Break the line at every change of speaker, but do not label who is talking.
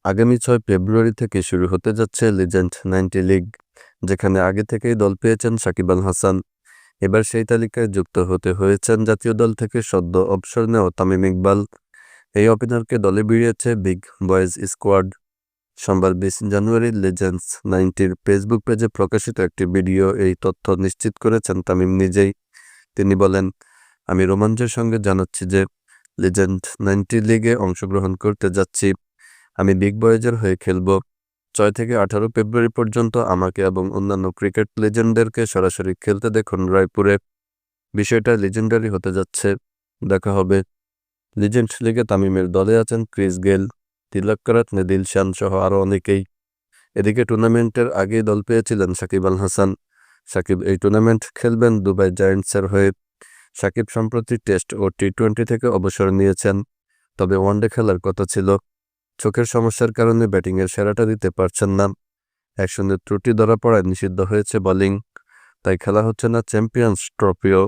আগামী ৬ ফেব্রুয়ারি থেকে শুরু হতে যাচ্ছে লিজেন্ড 90 লিগ, যেখানে আগে থেকেই দল পেয়েছেন সাকিব আল হাসান। এবার সেই তালিকায় যুক্ত হতে হয়েছেন জাতীয় দল থেকে সদ্য অবসর নেওয়া তামিম ইকবাল। এই ওপেনারকে দলে ভিড়িয়েছে বিগ বয়েজ স্কোয়াড। সোমবার ২০ জানুয়ারি লিজেন্ডস 90-র ফেসবুক পেজে প্রকাশিত একটি ভিডিও এই তথ্য নিশ্চিত করেছেন তামিম নিজেই। তিনি বলেন, আমি রোমাঞ্চের সঙ্গে জানাচ্ছি যে লিজেন্ড 90 লিগে অংশগ্রহণ করতে যাচ্ছি। আমি বিগ বয়েজের হয়ে খেলব। ৬ থেকে ১৮ ফেব্রুয়ারি পর্যন্ত আমাকে এবং অন্যান্য ক্রিকেট লেজেন্ডদেরকে সরাসরি খেলতে দেখুন রায়পুরে। বিষয়টা লিজেন্ডারি হতে যাচ্ছে, দেখা হবে। লিজেন্ড লিগে তামিমের দলে আছেন ক্রিস গেল, তিলক কারাতনে, দিলশান সহ আরও অনেকেই। এদিকে টুর্নামেন্টের আগেই দল পেয়েছিলেন সাকিব আল হাসান। সাকিব এই টুর্নামেন্ট খেলবেন দুবাই জায়ান্টসের হয়ে। সাকিব সম্প্রতি টেস্ট ও টি-20 থেকে অবসর নিয়েছেন, তবে ওয়ানডে খেলার কথা ছিল। চোখের সমস্যার কারণে ব্যাটিংয়ের সেরাটা দিতে পারছেন না। অ্যাকশনের ত্রুটি ধরা পড়ায় নিষিদ্ধ হয়েছে বোলিং, তাই খেলা হচ্ছে না চ্যাম্পিয়ন্স ট্রফিও।